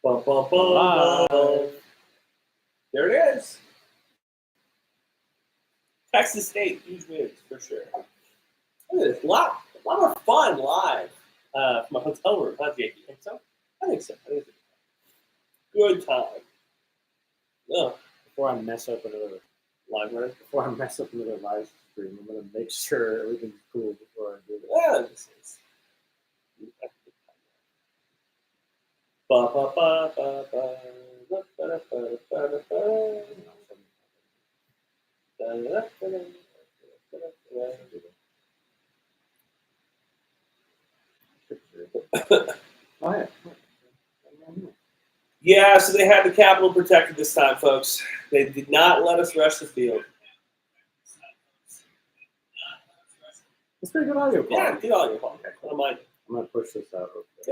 Bum, bum, bum, bum. There it is. Texas State, huge wins for sure. Look at this. A lot more fun live from a hotel room, huh, Jake? You think so? I think so. Good time. Oh, Before I mess up another library. live stream, I'm gonna make sure everything's cool before I do it. Yeah, this is. Ba ba ba ba ba. Ba ba ba ba ba ba. Yeah, so they had the Capitol protected this time, folks. They did not let us rush the field. It's pretty good audio quality. Yeah, good audio quality. I don't mind. I'm gonna push this out real quick.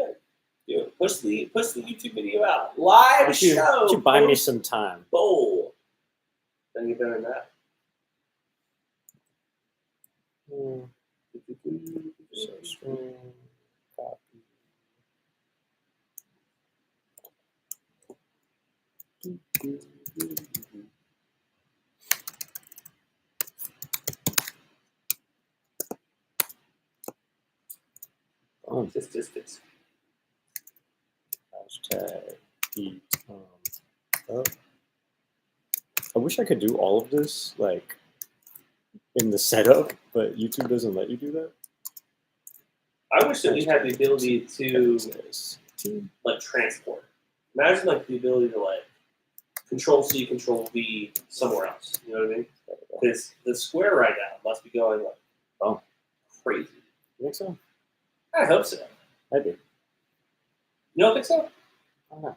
Good. Push the YouTube video out. Live show. Why don't you buy me some time? Bowl. Then you better than that. So stream, copy. Statistics. Hashtag eat up. I wish I could do all of this like in the setup, but YouTube doesn't let you do that. I wish that we had the ability to like transport. Imagine like the ability to like Control C, Control V somewhere else. You know what I mean? Because the square right now must be going like crazy. You think so? I hope so. I do. You don't think so? I don't know.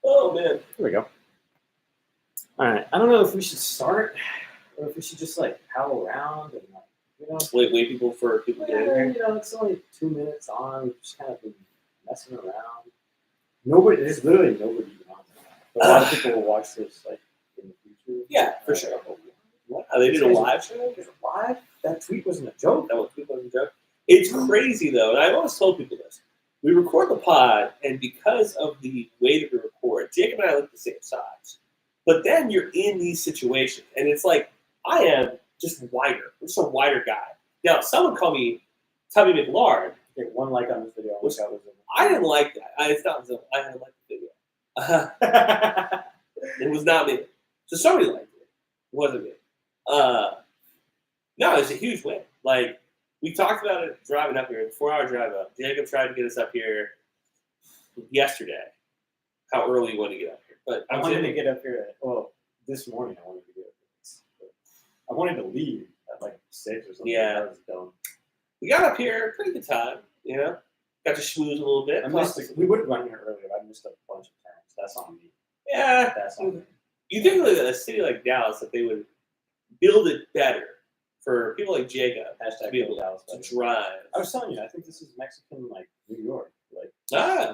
Oh man. Here we go. All right. I don't know if we should start or if we should just like howl around and like, you know, wait people to get in here. You know, it's only 2 minutes on. We've just kind of been messing around. There's literally nobody on. But a lot of people will watch this like in the future. Yeah, for sure. Wow, they did a live show? Live? That tweet wasn't a joke. That tweet wasn't a joke. It's crazy though, and I've always told people this. We record the pod, and because of the way that we record, Jacob and I look the same size. But then you're in these situations, and it's like, I am just wider. I'm just a wider guy. Now, someone call me Tubby McLard. Get one like on this video. I didn't like that. I didn't like the video. It was not me. So somebody liked it. It wasn't me. No, it's a huge win. Like, we talked about it driving up here, 4-hour drive up. Jacob tried to get us up here yesterday. How early you want to get up here? But I wanted to get up here this morning I wanted to get up here. I wanted to leave at like 6 or something. Yeah. That was dumb. We got up here, pretty good time, you know? Got to schmooze a little bit. We would have run here earlier. I missed a bunch of turns. That's on me. Yeah. That's on me. You think like a city like Dallas, that they would build it better for people like Jacob to be able to drive. I was telling you, I think this is Mexican, like New York. Like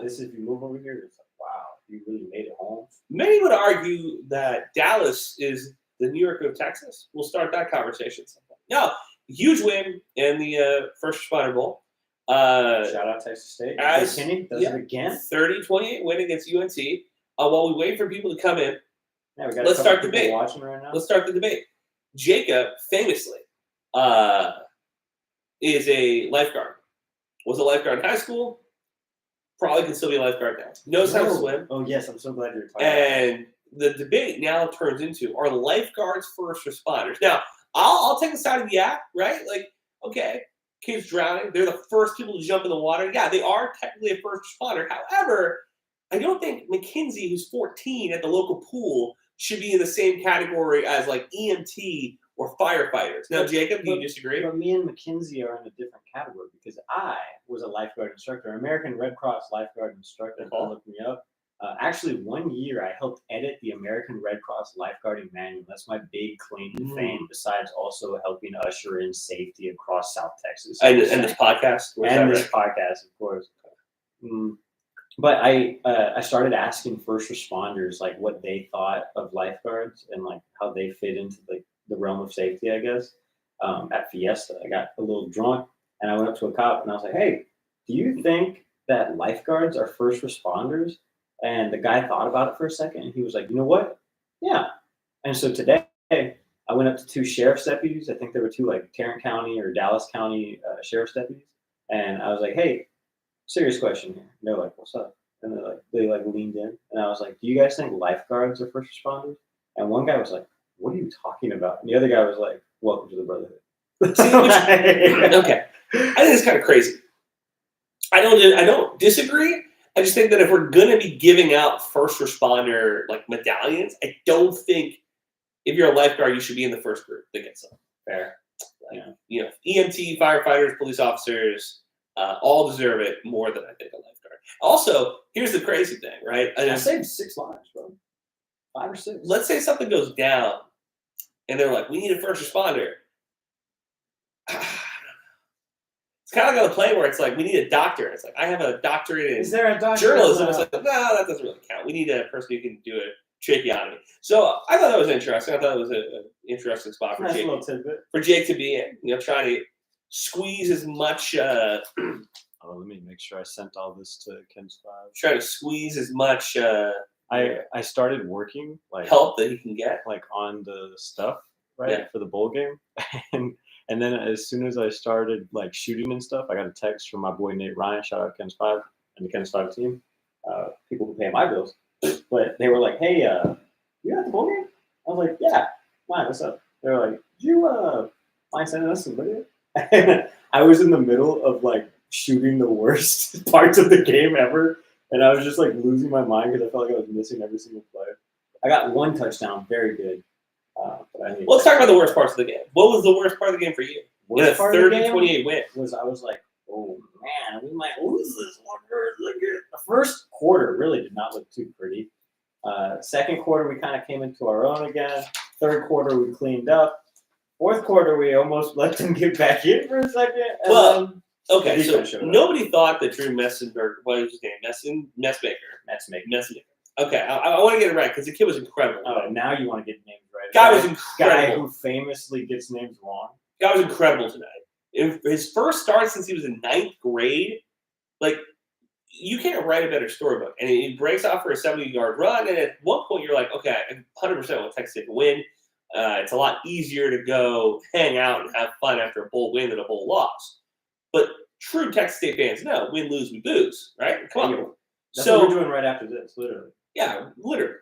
this is, if you move over here, it's like, wow, you really made it home. Many would argue that Dallas is the New York of Texas. We'll start that conversation sometime. No, huge win in the First Responder Bowl. Shout out Texas State. McKinney does it again. 30-28 win against UNC. While we wait for people to come in, yeah, let's start the debate. Watching right now. Let's start the debate. Jacob famously is a lifeguard. Was a lifeguard in high school. Probably can still be a lifeguard now. Knows how to swim. Oh yes, I'm so glad you're talking. And the debate now turns into, are lifeguards first responders? Now, I'll take the side of the act, right? Like, okay, kids drowning, they're the first people to jump in the water. Yeah, they are technically a first responder. However, I don't think Mackenzie, who's 14 at the local pool, should be in the same category as like EMT or firefighters. Now, Jacob, do you disagree? But me and Mackenzie are in a different category because I was a lifeguard instructor, American Red Cross lifeguard instructor. Look me up. Actually, 1 year I helped edit the American Red Cross lifeguarding manual. That's my big claim to fame, besides also helping usher in safety across South Texas. And this podcast. This podcast, of course. But I started asking first responders like what they thought of lifeguards and like how they fit into like the realm of safety, I guess. At Fiesta, I got a little drunk and I went up to a cop and I was like, "Hey, do you think that lifeguards are first responders?" And the guy thought about it for a second, and he was like, "You know what? Yeah." And so today, I went up to two sheriff's deputies. I think there were two like Tarrant County or Dallas County sheriff's deputies, and I was like, "Hey, serious question here." And they're like, "What's up?" And they leaned in, and I was like, "Do you guys think lifeguards are first responders?" And one guy was like, "What are you talking about?" And the other guy was like, "Welcome to the Brotherhood." Okay, I think it's kind of crazy. I don't disagree. I just think that if we're gonna be giving out first responder like medallions, I don't think if you're a lifeguard, you should be in the first group that gets them. Fair. Like, you know, EMT, firefighters, police officers, all deserve it more than I think a lifeguard. Also, here's the crazy thing, right? I saved 6 lives, bro. 5 or 6. Let's say something goes down, and they're like, "We need a first responder." It's kind of like on the plane where it's like, "We need a doctor." It's like, I have a doctorate in Is there a doctor? journalism. It's like, no, that doesn't really count. We need a person who can do a tracheotomy. So I thought that was interesting. I thought it was an interesting spot for Nice Jake. little tidbit. For Jake to be in, you know, trying to squeeze as much. Oh, let me make sure I sent all this to Ken's Five. Trying to squeeze as much. I started working like help that he can get, like on the stuff for the bowl game, and then as soon as I started like shooting and stuff, I got a text from my boy Nate Ryan. Shout out Ken's Five and the Ken's Five team. People who pay my bills, but they were like, "Hey, you at the bowl game?" I was like, "Yeah, why? What's up?" They were like, "Did you mind sending us some video?" I was in the middle of like shooting the worst parts of the game ever. And I was just like losing my mind because I felt like I was missing every single play. I got 1 touchdown, very good. Let's talk about the worst parts of the game. What was the worst part of the game for you? Worst part of the game 30-28 win. I was like, oh man, we might lose this one. The first quarter really did not look too pretty. Second quarter, we kind of came into our own again. Third quarter, we cleaned up. Fourth quarter, we almost let them get back in for a second. Okay, so nobody thought that Drew Messenberg, what was his name? Messmaker. Okay, I want to get it right because the kid was incredible. Oh, now you want to get names right. Guy was incredible. Guy who famously gets names wrong. Guy was incredible tonight. In his first start since he was in 9th grade, like, you can't write a better storybook. And he breaks off for a 70-yard run, and at one point you're like, okay, I 100% want Texas State to win. It's a lot easier to go hang out and have fun after a bowl win than a bowl loss. But true Texas State fans know, win, lose, we booze, right? Come on. That's what we're doing right after this, literally. Yeah, literally.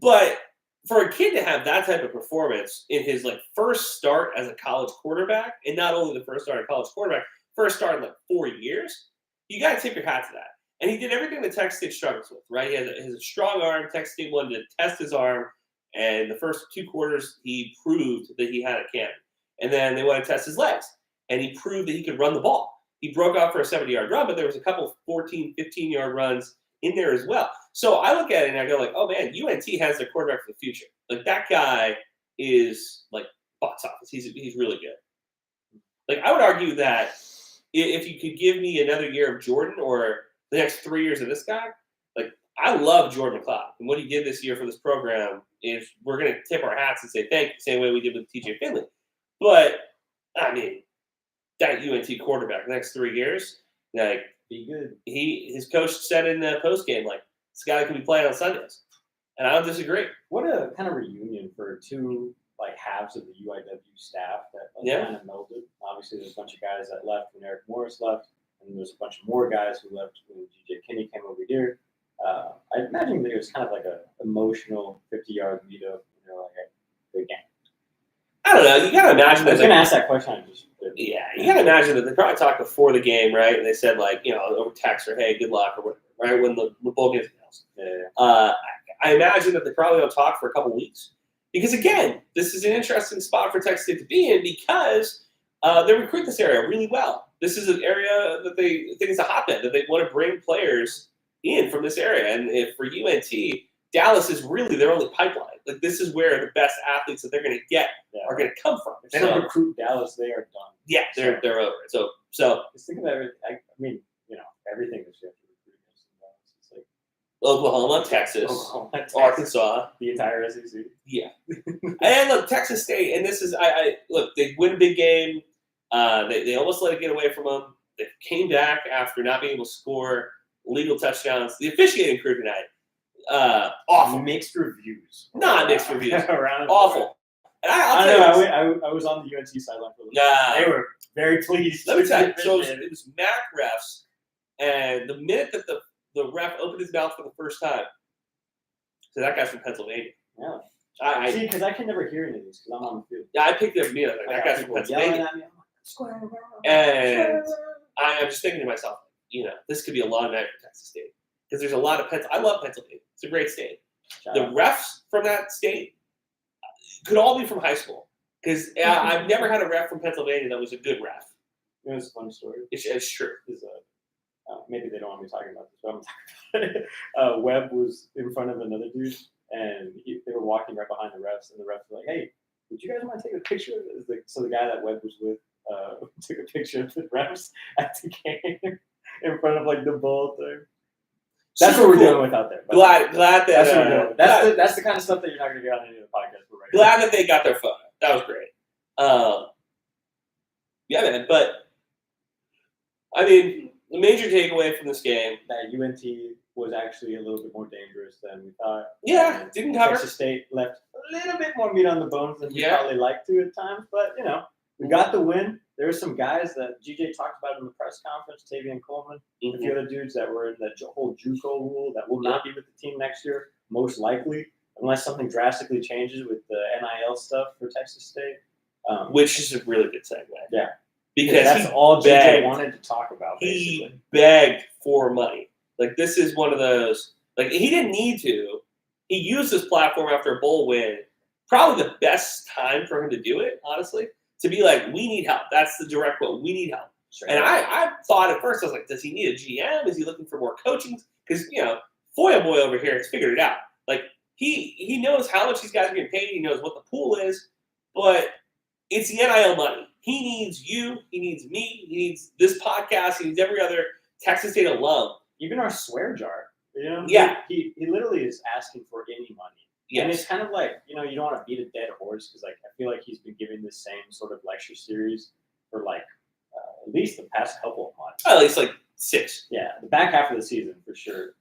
But for a kid to have that type of performance in his like first start as a college quarterback, and not only the first start as a college quarterback, first start in like 4 years, you got to tip your hat to that. And he did everything that Texas State struggles with, right? He has a strong arm. Texas State wanted to test his arm, and the first 2 quarters he proved that he had a cannon. And then they wanted to test his legs, and he proved that he could run the ball. He broke off for a 70-yard run, but there was a couple 14, 15-yard runs in there as well. So I look at it and I go like, oh man, UNT has their quarterback for the future. Like that guy is like box office. He's really good. Like I would argue that if you could give me another year of Jordan or the next 3 years of this guy, like I love Jordan McLeod. And what he did this year for this program is we're going to tip our hats and say thank you, the same way we did with TJ Finley. But I mean, that UNT quarterback the next 3 years, like be good. His coach said in the post game, like this guy could be playing on Sundays, and I don't disagree. What a kind of reunion for 2 like halves of the UIW staff that kind of melded. Obviously, there's a bunch of guys that left when Eric Morris left, and there's a bunch more guys who left when DJ Kinney came over here. I imagine that it was kind of like a emotional 50-yard meetup. You know, like a good game. I don't know. You gotta imagine that. I was gonna ask that question. You gotta imagine that they probably talked before the game, right? And they said like, you know, over text or hey, good luck or whatever, right? When the bowl game's announced. I imagine that they probably don't talk for a couple weeks because again, this is an interesting spot for Texas State to be in because they recruit this area really well. This is an area that they think is a hotbed that they want to bring players in from this area, and if for UNT, Dallas is really their only pipeline. Like this is where the best athletes that they're going to get are going to come from. If they don't recruit Dallas, they are done. Yeah, they're over it. So just think of everything. I mean, you know, everything that you have to recruit against Dallas. It's like Oklahoma, Texas, Arkansas, the entire SEC. Yeah, and look, Texas State, and this is I look. They win a big game. They almost let it get away from them. They came back after not being able to score legal touchdowns. The officiating crew tonight. Awful. Mixed reviews. Not mixed reviews. Around Awful. And I I'll know. tell you this. I was on the UNC sideline for a little bit. Nah. They were very pleased. Let me tell you. So it was MAC refs, and the minute that the ref opened his mouth for the first time, so that guy's from Pennsylvania. Yeah. See, because I can never hear any of these because I'm on the field. Yeah, I picked it up immediately. That guy's from Pennsylvania. At me. Squarin. And I'm just thinking to myself, this could be a long night for Texas State. Because there's a lot of I love Pennsylvania. It's a great state. The refs from that state could all be from high school. Because I've never had a ref from Pennsylvania that was a good ref. It was a fun story. It's true. Maybe they don't want me talking about this, but I'm talking about it. Webb was in front of another dude, and they were walking right behind the refs, and the refs were like, "Hey, would you guys want to take a picture?" So the guy that Webb was with took a picture of the refs at the game in front of like the bowl thing. That's what we're dealing with out there. Glad that that's what we're dealing with. That's the kind of stuff that you're not going to get on any of the podcasts. Glad that they got their photo. That was great. Yeah, man. But I mean, the major takeaway from this game that UNT was actually a little bit more dangerous than we thought. Yeah, didn't cover. Texas State left a little bit more meat on the bones than we probably like to at times, but we got the win. There were some guys that GJ talked about in the press conference, Tavian Coleman, a few other dudes that were in that whole JUCO rule that will not be with the team next year, most likely, unless something drastically changes with the NIL stuff for Texas State. Which is a really good segue. Yeah. Because that's all GJ wanted to talk about, basically. He begged for money. Like, this is one of those, like, he didn't need to. He used this platform after a bowl win. Probably the best time for him to do it, honestly. To be like, we need help. That's the direct quote. We need help. Sure. And I thought at first, I was like, does he need a GM? Is he looking for more coaching? Because, Foya Boy over here has figured it out. Like, he knows how much these guys are getting paid. He knows what the pool is. But it's the NIL money. He needs you. He needs me. He needs this podcast. He needs every other Texas State alum. Even our swear jar. Yeah. He literally is asking for any money. Yes. And it's kind of like, you don't want to beat a dead horse because, like, I feel like he's been giving the same sort of lecture series for, like, at least the past couple of months. At least, like, 6. Yeah, the back half of the season for sure.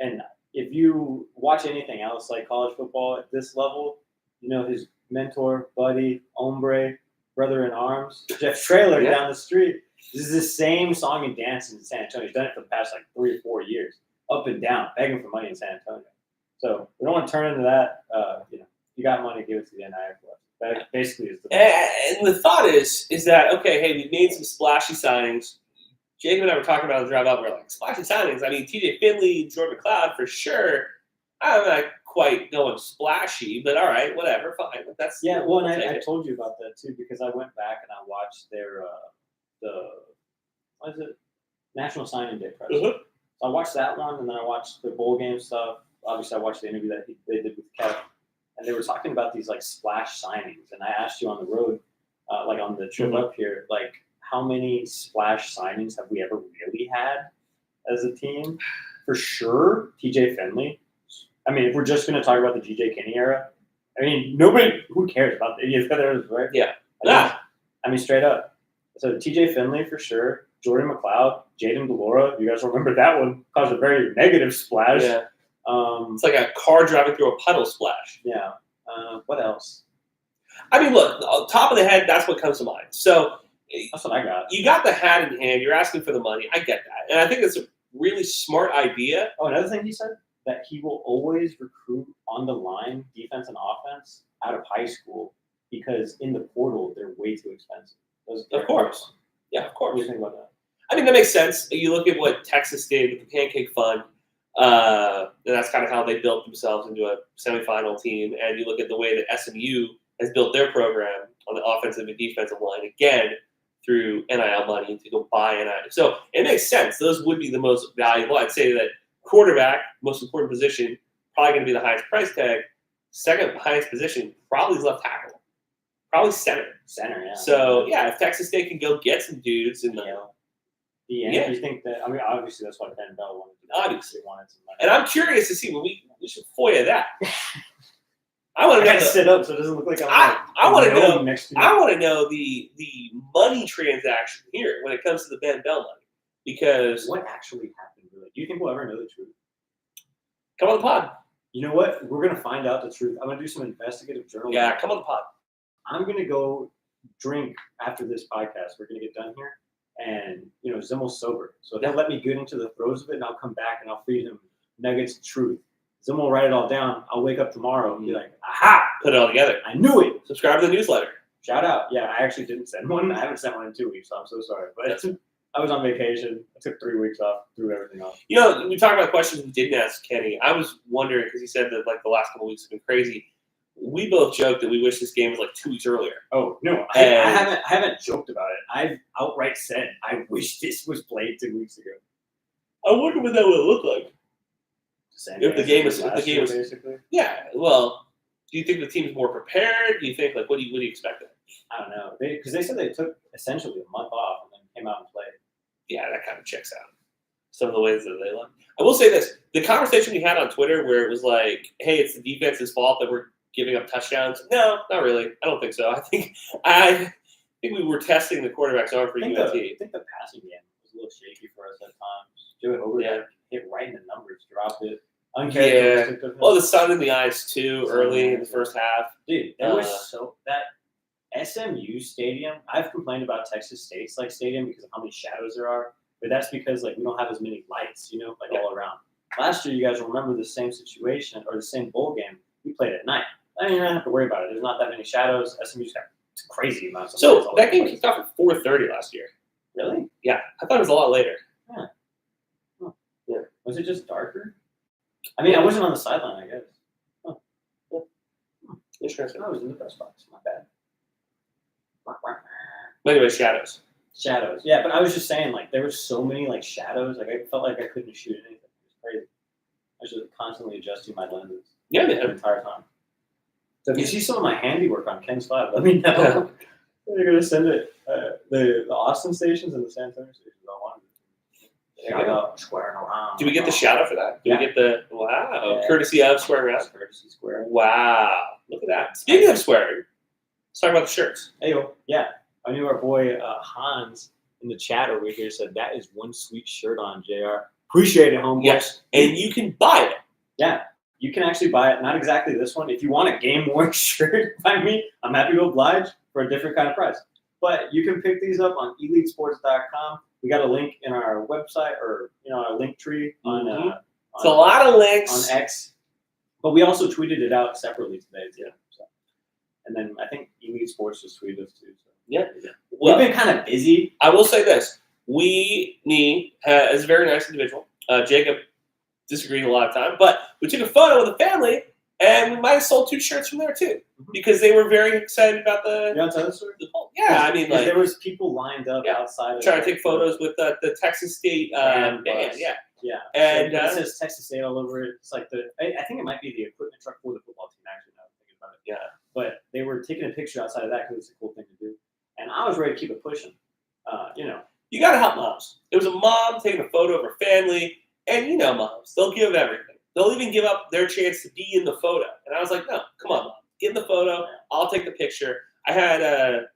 And if you watch anything else like college football at this level, his mentor, buddy, hombre, brother in arms, Jeff Traylor down the street. This is the same song and dance in San Antonio. He's done it for the past, like, 3 or 4 years, up and down, begging for money in San Antonio. So we don't want to turn into that. You got money, give it to the NIL club. That basically is the and the thought is that, okay, hey, we've made some splashy signings. Jacob and I were talking about on the drive out. We're like, splashy signings. I mean, TJ Finley, Jordan McLeod for sure. I'm not quite going splashy, but all right, whatever, fine. But that's well, and I told you about that too because I went back and I watched their National Signing Day press. So I watched that one, and then I watched the bowl game stuff. Obviously, I watched the interview that they did with Kev, and they were talking about these like splash signings. And I asked you on the road, like on the trip up here, like how many splash signings have we ever really had as a team? For sure, TJ Finley. I mean, if we're just going to talk about the GJ Kinney era, I mean, who cares about the idiots, right? Yeah. I mean, straight up. So TJ Finley for sure, Jordan McLeod, Jaden DeLora. You guys remember that one? Caused a very negative splash. Yeah. It's like a car driving through a puddle splash. Yeah. What else? I mean, look, top of the head, that's what comes to mind. So that's what I got. You got the hat in hand. You're asking for the money. I get that. And I think it's a really smart idea. Oh, another thing he said, that he will always recruit on the line, defense and offense, out of high school because in the portal, they're way too expensive. Of course. Yeah, of course. What do you think about that? I mean, that makes sense. You look at what Texas did with the Pancake Fund, and that's kind of how they built themselves into a semifinal team. And you look at the way that SMU has built their program on the offensive and defensive line, again, through NIL money to go buy NIL. So it makes sense. Those would be the most valuable. I'd say that quarterback, most important position, probably going to be the highest price tag. Second highest position, probably is left tackle. Probably center. Center, yeah. So, yeah, if Texas State can go get some dudes in the end, you think that, I mean, obviously that's what Ben Bell wanted to do. Obviously. Wanted some money. And I'm curious to see, we should FOIA that. I want to know. Sit up so it doesn't look like I want to know. I want to know the money transaction here when it comes to the Ben Bell money, because what actually happened? Really? Do you think we'll ever know the truth? Come on the pod. You know what? We're gonna find out the truth. I'm gonna do some investigative journalism. Yeah, come on the pod. I'm gonna go drink after this podcast. We're gonna get done here, and Zimmel's sober, so he'll let me get into the throes of it, and I'll come back and I'll feed him nuggets of truth. Zimmel will write it all down. I'll wake up tomorrow and be like, aha! Put it all together. I knew it. Subscribe to the newsletter. Shout out. Yeah, I actually didn't send one. I haven't sent one in 2 weeks, so I'm so sorry. But I was on vacation. I took 3 weeks off, threw everything off. We talked about questions we didn't ask Kenny. I was wondering, because he said that like the last couple of weeks have been crazy. We both joked that we wish this game was like 2 weeks earlier. Oh no, I haven't joked about it. I've outright said I wish this was played 2 weeks ago. I wonder what that would look like. If the game was basically. Yeah. Well, do you think the team's more prepared? Do you think what do you expect? I don't know. Because they said they took essentially a month off and then came out and played. Yeah, that kind of checks out. Some of the ways that they look. I will say this: the conversation we had on Twitter, where it was like, "Hey, it's the defense's fault that we're giving up touchdowns." No, not really. I don't think so. I think we were testing the quarterback's arm for UNT. I think the passing game was a little shaky for us at times. Joey Overton hit right in the numbers, dropped it. Yeah. Well, the sun in the eyes too early in the first half. Dude, there was that SMU stadium. I've complained about Texas State's stadium because of how many shadows there are, but that's because we don't have as many lights, all around. Last year, you guys remember the same situation or the same bowl game. We played at night. I mean, you don't have to worry about it. There's not that many shadows. SMU's got crazy amounts of. So that game kicked off at 4:30 last year. Really? Yeah, I thought it was a lot later. Yeah. Huh. Yeah. Was it just darker? I mean, I wasn't on the sideline, I guess. Huh. Interesting. I was in the press box. My bad. But anyway, shadows. Shadows. Yeah, but I was just saying, there were so many, shadows. I felt like I couldn't shoot anything. It was crazy. I was just constantly adjusting my lenses. Yeah, man. The entire time. So if you see some of my handiwork on Ken's Lab, let me know. They're going to send it. The Austin stations and the San Antonio stations all wanted it. Shout out Squarin around. Do we get the shout out for that? Do we get the courtesy of Squarin? Courtesy Squarin. Wow. Look at that. Speaking of Squarin, let's talk about the shirts. Hey, yeah. I knew our boy Hans in the chat over here said, that is one sweet shirt on, JR. Appreciate it, homeboy. Yes. And you can buy it. Yeah. You can actually buy it. Not exactly this one. If you want a game-worn shirt by me, I'm happy to oblige for a different kind of price. But you can pick these up on elitesports.com. We got a link in our website or our link tree on. It's a lot of links on X, but we also tweeted it out separately today too. So. And then I think Elite Sports just tweeted us too. So. Yeah. Well, we've been kind of busy. I will say this: me is a very nice individual. Jacob disagrees a lot of time, but we took a photo with the family. And we might have sold 2 shirts from there too, because they were very excited about the. You want to tell the story? Yeah, I mean, there was people lined up outside, trying to take photos with the Texas State band. Yeah. And it says Texas State all over it. It's like I think it might be the equipment truck for the football team. Actually, now I'm thinking about it. Yeah. But they were taking a picture outside of that because it's a cool thing to do, and I was ready to keep it pushing. You got to help moms. It was a mom taking a photo of her family, and moms, they'll give everything. They'll even give up their chance to be in the photo. And I was like, no, come on, Mom. Get in the photo. I'll take the picture. I had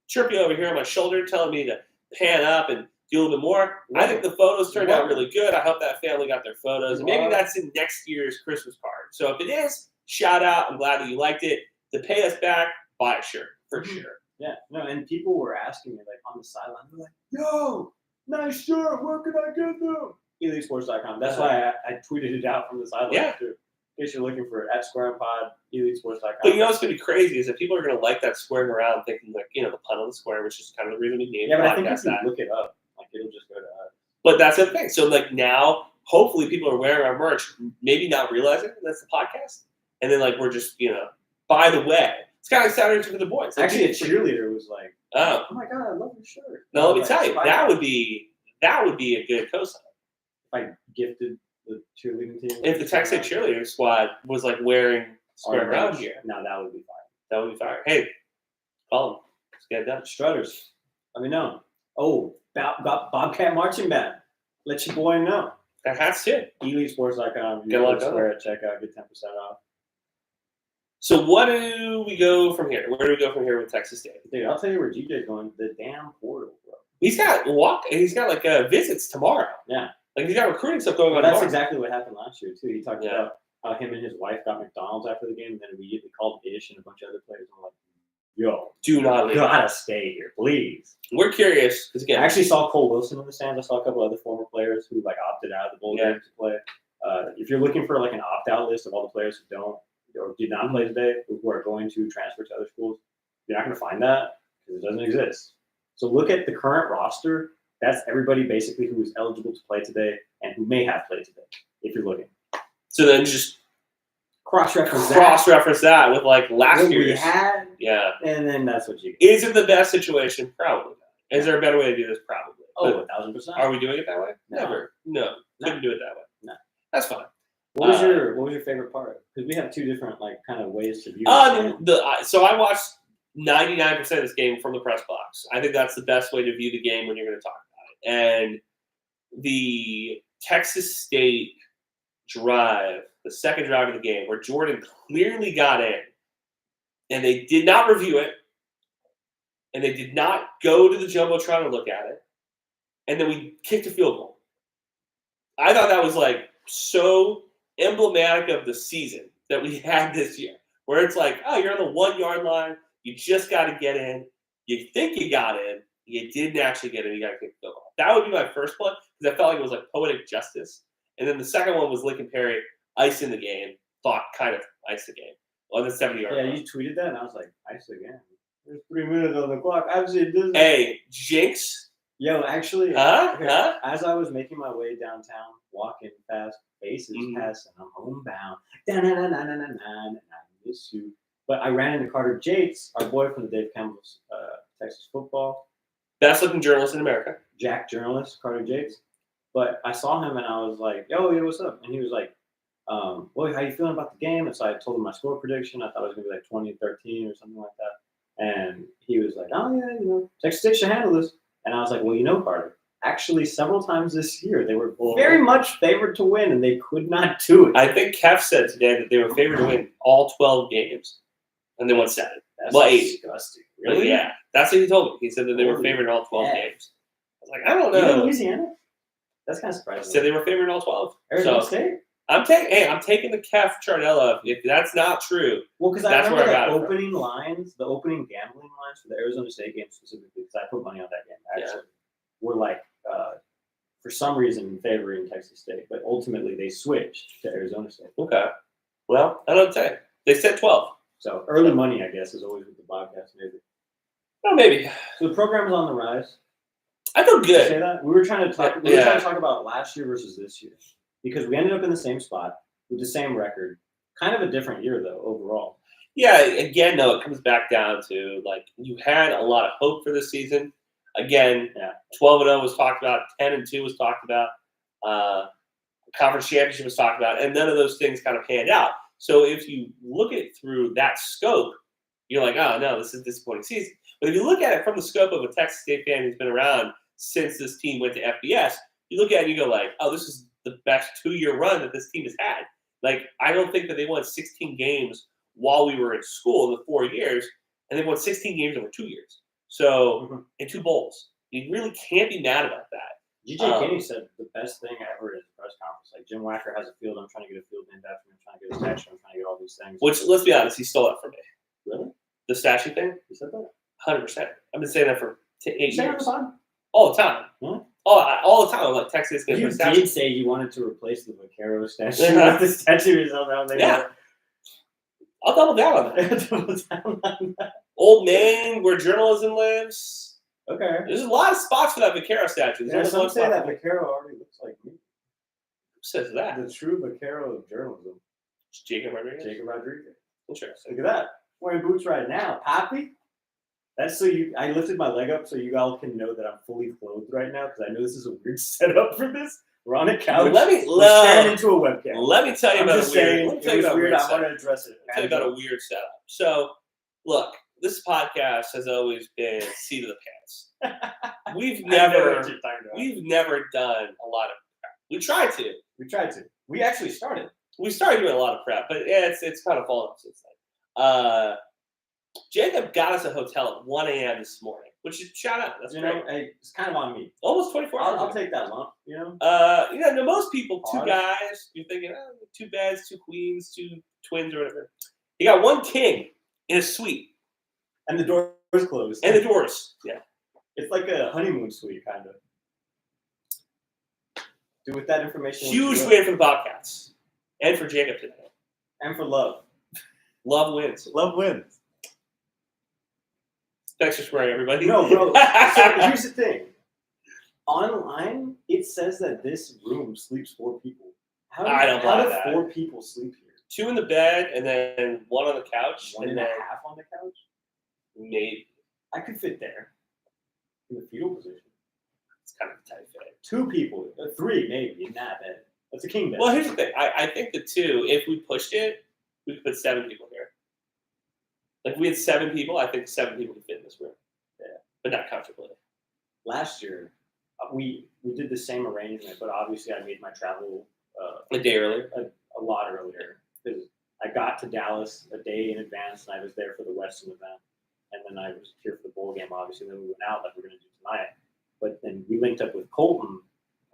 Chirpy over here on my shoulder telling me to pan up and do a little bit more. I think the photos turned out really good. I hope that family got their photos. And maybe that's in next year's Christmas card. So if it is, shout out. I'm glad that you liked it. To pay us back, buy a shirt for sure. Yeah. No, and people were asking me on the sideline, they're like, yo, nice shirt. Where can I get them? EliteSports.com. That's why I tweeted it out from the sideline too. In case you're looking for @SquarinPod, EliteSports.com. But what's going to be crazy is that people are going to like that squaring around, thinking the pun on the square, which is kind of the reason we named the podcast. Yeah, but I think if you look it up, it'll just go to us. But that's the thing. So now, hopefully, people are wearing our merch, maybe not realizing that's the podcast, and then we're just by the way, it's kind of like Saturday for the boys. Actually, a cheerleader was like, "Oh my god, I love your shirt." No, let me tell you, that would be a good co-sign. I gifted the cheerleading team. If the Texas State cheerleading squad was wearing square around here, now that would be fire. That would be fire. Hey, call them. Let's get it done. Strutters, let me know. Oh, Bobcat marching band. Let your boy know. That hats too. EliteSports.com. Get a lot done. Square at checkout. Get 10% off. So what do we go from here? Where do we go from here with Texas State? Dude, I'll tell you where GJ's going. The damn portal, bro. He's got visits tomorrow. Yeah. Like he's got recruiting stuff going on. That's exactly what happened last year too. He talked Yeah. about how him and his wife got McDonald's after the game, and then immediately called Ish and a bunch of other players. I'm like, yo, Do not you leave. gotta stay here, please. We're curious because again, I actually saw Cole Wilson in the stands. I saw a couple other former players who like opted out of the bowl game to play. If you're looking for like an opt-out list of all the players who don't or did not play today, who are going to transfer to other schools, you're not going to find that because it doesn't exist. So look at the current roster. That's everybody basically who is eligible to play today and who may have played today, if you're looking. So then just cross-reference that with like last year's. We had, yeah, and then that's what you get. Is it the best situation? Probably. Is there a better way to do this? Probably. Oh, 1,000%. Are we doing it that way? No. Never. No. Couldn't do it that way. No. That's fine. What was your favorite part? Because we have two different like kind of ways to view it. So I watched 99% of this game from the press box. I think that's the best way to view the game when you're going to talk about it. And the Texas State drive, the second drive of the game, where Jordan clearly got in, and they did not review it, and they did not go to the jumbotron to look at it, and then we kicked a field goal. I thought that was like so emblematic of the season that we had this year, where it's like, oh, you're on the 1 yard line, you just got to get in, you think you got in, you didn't actually get in, you got to kick the field goal. That would be my first one because I felt like it was like poetic justice. And then the second one was Lincoln Perry icing the game, thought kind of iced the game on the 70-yard line. Yeah, you tweeted that, and I was like, ice again. There's 3 minutes on the clock. Absolutely doesn't. Hey, jinx. Yo, actually, as I was making my way downtown, walking fast, faces passing, I'm homebound. I miss you. But I ran into Carter Jates, our boy from the Dave Campbell's Texas football. Best looking journalist in America. Jack journalist, Carter Jates. But I saw him and I was like, yo, yeah, what's up? And he was like, well, how you feeling about the game? And so I told him my score prediction. I thought it was going to be like 20-13 or something like that. And he was like, oh, yeah, Texas State should handle this. And I was like, well, Carter, actually several times this year they were very much favored to win and they could not do it. I think Kev said today that they were favored to win all 12 games. And they won 7. That's 8. Disgusting. Really? Yeah. That's what he told me. He said that they were favored in all 12 games. I was like, I don't know. Even Louisiana? That's kind of surprising. He said they were favored in all 12. Arizona State? I'm taking the Kev Chardella. If that's not true, well, because I remember the opening lines, the opening gambling lines for the Arizona State game specifically, because I put money on that game, actually, were like, for some reason, favoring Texas State. But ultimately, they switched to Arizona State. Okay. Well, I don't tell you. They said 12. So early money, I guess, is always with the Bobcats, maybe. Oh, maybe. So the program is on the rise. I feel good. Did you say that? We were trying to talk about last year versus this year. Because we ended up in the same spot with the same record. Kind of a different year, though, overall. Yeah, again, though, it comes back down to, like, you had a lot of hope for this season. Again, 12-0 was talked about, 10-2 was talked about, conference championship was talked about, and none of those things kind of panned out. So if you look at it through that scope, you're like, oh, no, this is a disappointing season. But if you look at it from the scope of a Texas State fan who's been around since this team went to FBS, you look at it and you go like, oh, this is the best 2-year run that this team has had. Like, I don't think that they won 16 games while we were in school in the 4 years, and they won 16 games over 2 years. So, in 2 bowls. You really can't be mad about that. G.J. Kinney said the best thing ever is a press conference. Like, Jim Wacker has a field. I'm trying to get a field named after him. I'm trying to get a statue. I'm trying to get all these things. Which, let's be honest, he stole that from me. Really? The statue thing? You said that? 100%. I've been saying that for 8 years. All the time. Huh? All the time. I'm like, Texas you did say you wanted to replace the Vaquero statue with the statue yourself. I'll double down on that. Old Maine, where journalism lives. Okay. There's a lot of spots for that Vaquero statue. Some say that Vaquero already looks like me. Who says that? The true Vaquero of journalism. It's Jacob Rodriguez. Interesting. Interesting. Look at that. Wearing boots right now. Poppy? That's so I lifted my leg up so you all can know that I'm fully clothed right now because I know this is a weird setup for this. We're on a couch. We're staring into a webcam. Let me tell you about a weird. Let me tell you about weird. I want to address it. Tell you about a weird setup. So, look, this podcast has always been seat of the pants. We've never done a lot of prep. We tried to. We actually started. We started doing a lot of prep, but it's kind of fallen off since then. Jacob got us a hotel at 1 a.m. this morning, which is shout out. That's great. Hey, it's kind of on me. Almost 24 hours. I'll take that lump. No, most people, two Pause. guys, you're thinking, 2 beds, 2 queens, 2 twins, or whatever. You got 1 king in a suite. And the door's closed. And the doors. Yeah. It's like a honeymoon suite, kind of. Do with that information. Huge win for the Bobcats. And for Jacob today. And for love. Love wins. Love wins. Thanks for swearing, everybody. No, bro. So here's the thing. Online, it says that this room sleeps 4 people. How do 4 people sleep here? 2 in the bed, and then 1 on the couch. 1 and a half on the couch? Maybe. I could fit there. In the fetal position. It's kind of a tight fit. 2 people. 3, maybe, in that bed. That's a king bed. Well, here's the thing. I think the 2, if we pushed it, we could put 7 people here. Like, if we had 7 people, I think 7 people could fit in this room. Yeah. But not comfortably. Last year, we did the same arrangement, but obviously I made my travel a day earlier. A lot earlier. Because I got to Dallas a day in advance, and I was there for the Western event. And then I was here for the bowl game, obviously. Then we went out like we're going to do tonight. But then we linked up with Colton.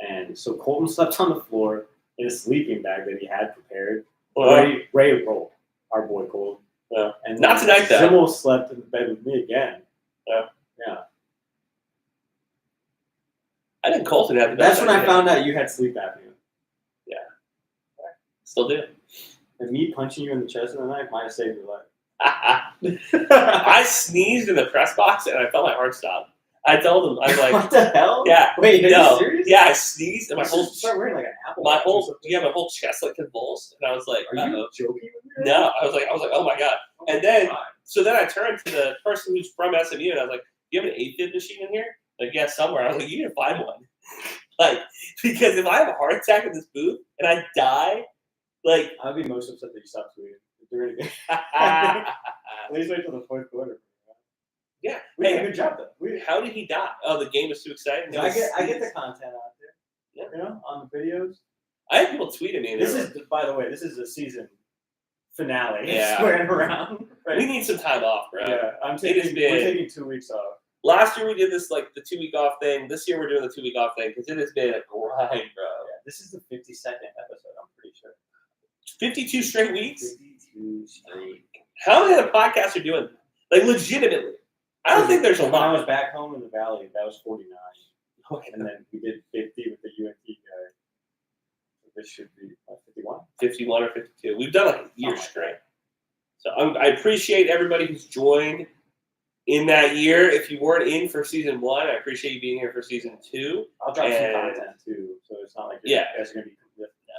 And so Colton slept on the floor in a sleeping bag that he had prepared. Ray rolled, our boy Colton. Yeah. And not tonight, though. Zimmel slept in the bed with me again. Yeah. I think Colton had the best. That's when I found out you had sleep apnea. Yeah. Still do. And me punching you in the chest in the night might have saved your life. I sneezed in the press box and I felt my heart stop. I told him, I was like, "What the hell? Yeah, wait, are you serious? Yeah, I sneezed and my whole start wearing like an apple. My whole chest like convulsed, and I was like, "Are you joking with me?" No, I was like, oh my god. And then, so then I turned to the person who's from SMU, and I was like, "Do you have an AFib machine in here?" Like, yeah, somewhere. I was like, "You need to find one." Like, because if I have a heart attack in this booth and I die, like, I'd be most upset that you stopped tweeting. Please wait till the 4th quarter. Yeah, we did a good job though. How did he die? Oh, the game was too exciting. I get the content out there. Yeah. On the videos. I had people tweeting me. By the way, this is a season finale. Yeah, squaring around. Right? We need some time off, bro. Yeah, we're taking 2 weeks off. Last year we did this like the 2-week off thing. This year we're doing the 2-week off thing because it has been a grind, bro. Yeah, this is the 52nd episode. I'm pretty sure. 52 straight weeks. 52 straight. How many other podcasts are doing? Like legitimately. I don't think there's a lot. When I was back home in the valley, that was 49. Okay. And then we did 50 with the UNT guy. So this should be 51? 51 or 52. We've done like a year straight. So I appreciate everybody who's joined in that year. If you weren't in for season 1, I appreciate you being here for season 2. I'll drop some content too. So it's not like you guys are going to be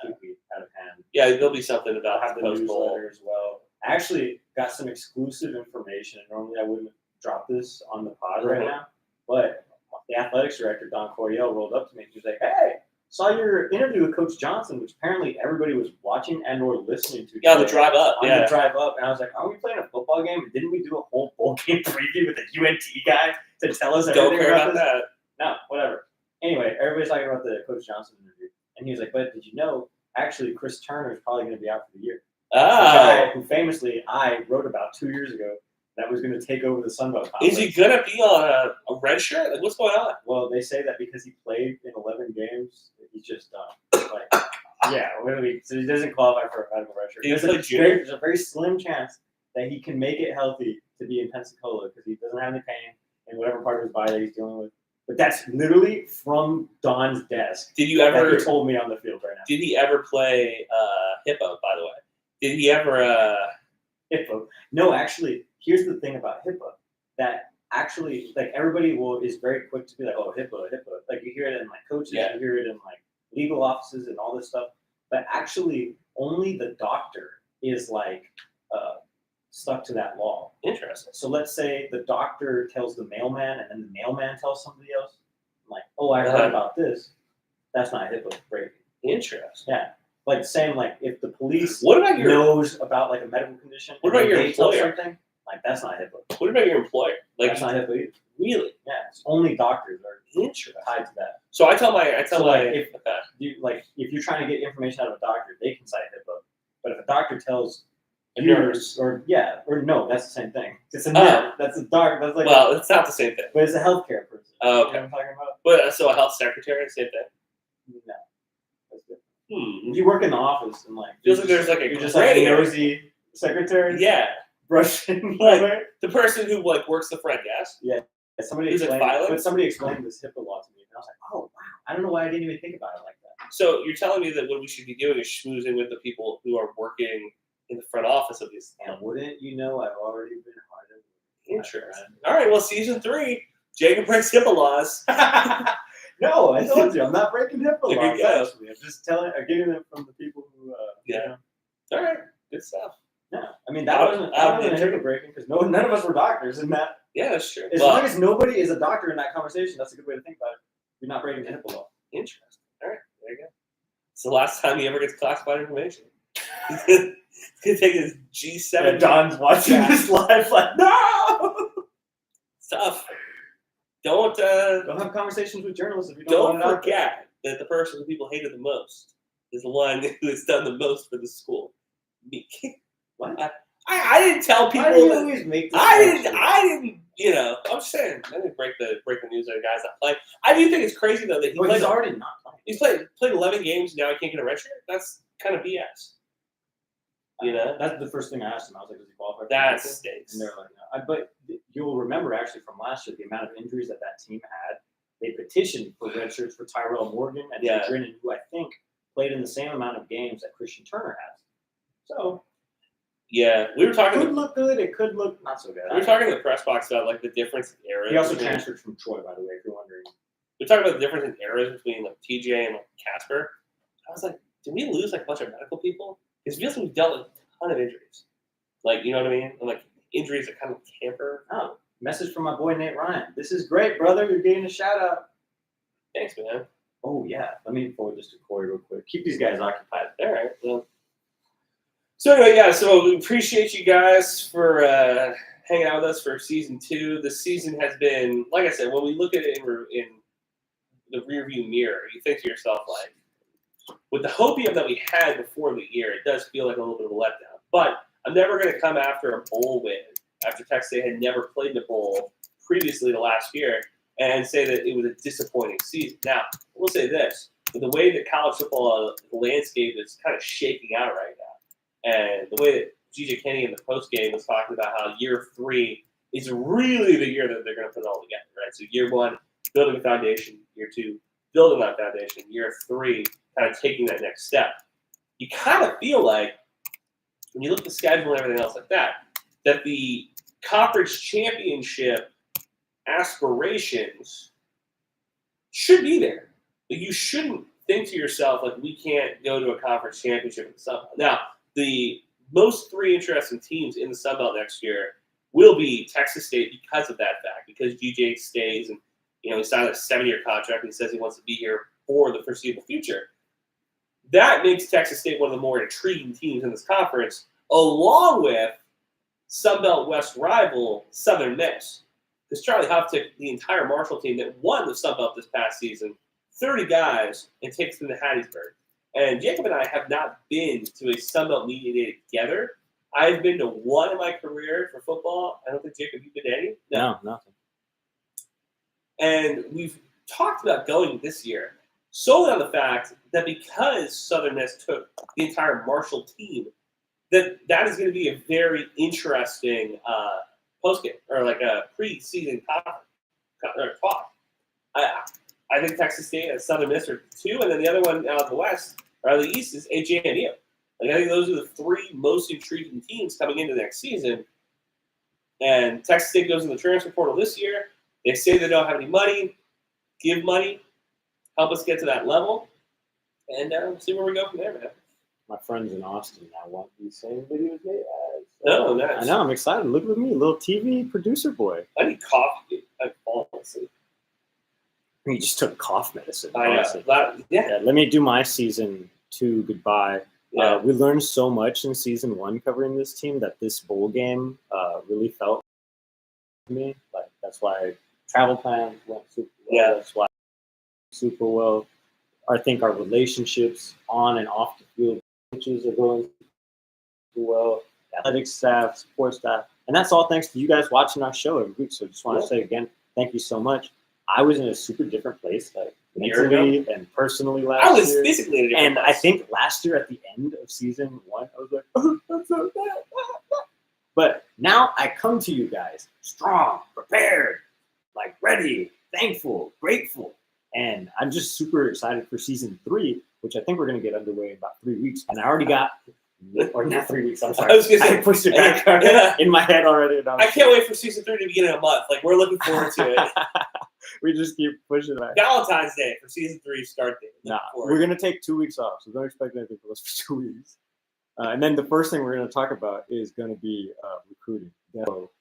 completely out of hand. Yeah, there'll be something about the newsletter as well. I actually got some exclusive information. Normally I wouldn't drop this on the pod right now, but the athletics director, Don Coryell, rolled up to me and he was like, "Hey, saw your interview with Coach Johnson," which apparently everybody was watching and or listening to. Yeah, on the drive up. On the drive up. And I was like, "Aren't we playing a football game? And didn't we do a whole bowl game preview with the UNT guy to tell us everything Don't care about that. No, whatever. Anyway, everybody's talking about the Coach Johnson interview. And he was like, "But did you know, actually, Chris Turner is probably going to be out for the year." The guy who famously I wrote about 2 years ago that was going to take over the Sunbelt Conference. Is he going to be on a red shirt? Like, what's going on? Well, they say that because he played in 11 games, he's just done. Like, yeah, so he doesn't qualify for a red shirt. There's a very slim chance that he can make it healthy to be in Pensacola because he doesn't have any pain in whatever part of his body that he's dealing with. But that's literally from Don's desk. Did you ever? That he told me on the field right now. Did he ever play Hippo? By the way, did he ever? Hippo? No, actually. Here's the thing about HIPAA, that actually, like, everybody is very quick to be like, "Oh, HIPAA." Like, you hear it in, like, coaches, you hear it in, like, legal offices and all this stuff. But actually, only the doctor is, like, stuck to that law. Interesting. So let's say the doctor tells the mailman, and then the mailman tells somebody else, like, "Oh, I heard about this." That's not HIPAA breaking. Interesting. Yeah. Like, saying, like, if the police knows about, like, a medical condition, what about your employer? Something, like, that's not HIPAA. What about your employer? Like, that's not HIPAA either. Really? Yeah, it's only doctors are tied to that. So I tell my if you're trying to get information out of a doctor, they can cite HIPAA. But if a doctor tells A nurse. Or no, that's the same thing. It's a Oh. nurse. That's a dark. That's like. Well, it's not the same thing. But it's a healthcare person. Oh, okay. You know what I'm talking about? But so a health secretary, same thing. No. That's good. Hmm. You work in the office and like Feels like there's like a you're just like a gray area. nosy secretary. Yeah, Brushing. Like, the person who like works the front desk. Yeah. Somebody Is it explained. violent? But somebody explained this HIPAA law to me, and I was like, oh wow, I don't know why I didn't even think about it like that. So you're telling me that what we should be doing is schmoozing with the people who are working in the front office of these. And wouldn't you know, I've already been hard. Interesting. All right. Well, season 3, Jacob breaks HIPAA laws. No, I told you, I'm not breaking HIPAA There you laws. go. Actually, I'm just I'm getting it from the people who. Yeah. You know, All right. Good stuff. yeah, I mean that Out- wasn't out of the HIPAA breaking because none of us were doctors in that. Yeah, that's true. As long as nobody is a doctor in that conversation, that's a good way to think about it. You're not breaking the HIPAA law. Interesting. All right. There you go. It's the last time he ever gets classified information. He's gonna take his G7. Yeah, Don's watching this live, like, no! Tough. Don't Don't have conversations with journalists if you don't want it out there. forget that the person who people hated the most is the one who has done the most for the school. Me. What? I didn't tell people. Why do you that, always make this I connection? didn't. You know, I'm just saying. I didn't break the news on guys not playing. I do think it's crazy though that he Well, played. he's already not playing. He's played 11 games now. He can't get a red shirt. That's kind of BS. You know, That's the first thing I asked him. I was like, does he qualify? for that the team? stinks. And they're like, no. But you'll remember actually from last year the amount of injuries that team had. They petitioned for red shirts for Tyrell Morgan and Yeah. Drennan, who I think played in the same amount of games that Christian Turner has. So Yeah, we were it talking. could look good. It could look not so good. We were talking in the press box about like the difference in eras. He also between- transferred from Troy, by the way, if you're wondering. We were talking about the difference in eras between like TJ and like Casper. I was like, did we lose like a bunch of medical people? Because it feels like we've dealt with a ton of injuries. Like, you know what I mean? And like injuries that kind of tamper. Oh, message from my boy Nate Ryan. This is great, brother. You're getting a shout out. Thanks, man. Oh yeah. Let me forward this to Corey real quick. Keep these guys occupied. All right. Well. So anyway, yeah. So we appreciate you guys for hanging out with us for season 2. The season has been, like I said, when we look at it in the rearview mirror, you think to yourself like, with the hopium that we had before the year, it does feel like a little bit of a letdown. But I'm never going to come after a bowl win after Texas State had never played in a bowl previously the last year and say that it was a disappointing season. Now, we'll say this. With the way that college football landscape is kind of shaking out right now, and the way that G.J. Kenny in the postgame was talking about how year 3 is really the year that they're going to put it all together, right? So year 1, building a foundation. Year 2, building that foundation. Year 3, kind of taking that next step. You kind of feel like, when you look at the schedule and everything else like that, that the conference championship aspirations should be there. Like, you shouldn't think to yourself, like, we can't go to a conference championship in the Sun Belt. Now, the most 3 interesting teams in the Sun Belt next year will be Texas State because of that fact, because GJ stays and, you know, he signed a 7-year contract and he says he wants to be here for the foreseeable future. That makes Texas State one of the more intriguing teams in this conference, along with Sun Belt West rival Southern Miss. Because Charlie Huff took the entire Marshall team that won the Sun Belt this past season, 30 guys, and takes them to Hattiesburg. And Jacob and I have not been to a Sun Belt media day together. I've been to one in my career for football. I don't think, Jacob, you've been to any? No, nothing. And we've talked about going this year solely on the fact that because Southern Miss took the entire Marshall team, that is going to be a very interesting postgame or like a preseason talk. I think Texas State and Southern Miss are 2, and then the other one out of the West or out of the East is AJMU. Like, I think those are the 3 most intriguing teams coming into next season. And Texas State goes in the transfer portal this year. They say they don't have any money. Give money. Help us get to that level. And see where we go from there, man. My friends in Austin now want these same videos made as. Oh, nice. I know, I'm excited. Look at me, little TV producer boy. I need coffee. I'm falling asleep. You just took cough medicine. I know. honestly. Yeah. Yeah, let me do my season 2 goodbye. Yeah. We learned so much in season 1 covering this team that this bowl game really felt to me. Like, that's why travel plans went super well. Yeah. That's why super well. I think our relationships on and off the field coaches are going super well. athletics staff, support staff. And that's all thanks to you guys watching our show every week. So just want to say again, thank you so much. I was in a super different place, like mentally and personally last year. I was physically in a different place. I think last year at the end of season 1, I was like, oh, I'm so bad. But now I come to you guys strong, prepared, like ready, thankful, grateful. And I'm just super excited for season 3, which I think we're going to get underway in about 3 weeks. And I already got, or not 3 weeks, I'm sorry. I pushed it back in my head already. I can't wait for season 3 to begin in a month. Like, we're looking forward to it. We just keep pushing it back. Valentine's Day for season 3 start date. Nah, we're going to take 2 weeks off, so don't expect anything from us for 2 weeks. And then the first thing we're going to talk about is going to be recruiting. So,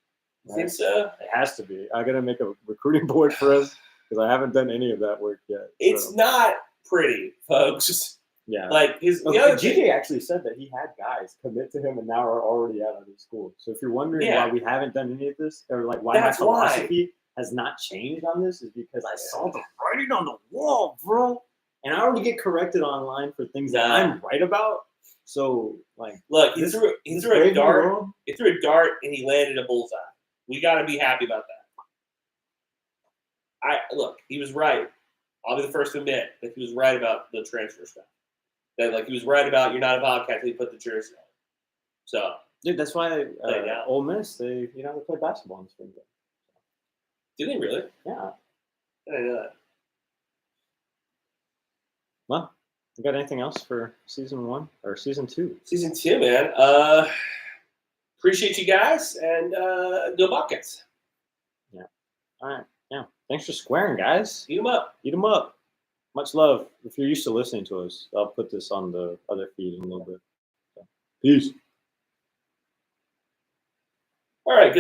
I think so. It has to be. I got to make a recruiting board for us because I haven't done any of that work yet. It's not pretty, folks. Yeah. Like the other GJ actually said that he had guys commit to him and now are already out of his school. So if you're wondering why we haven't done any of this, or like why my philosophy has not changed on this, is because I saw the writing on the wall, bro. And I already get corrected online for things that I'm right about. So like, look, he threw a dart. He threw a dart and he landed a bullseye. We got to be happy about that. Look, he was right. I'll be the first to admit that he was right about the transfer stuff. That he was right about you're not a Bobcat until you put the jersey on. So, dude, that's why Ole Miss they play basketball in the spring game. Do they really? Yeah. I didn't know that. Well, you got anything else for season 1 or season 2? Season 2, man. Appreciate you guys and go Buckets. Yeah. All right. Yeah. Thanks for squaring, guys. Eat them up. Eat them up. Much love. If you're used to listening to us, I'll put this on the other feed in a little bit. So, peace. All right. Good.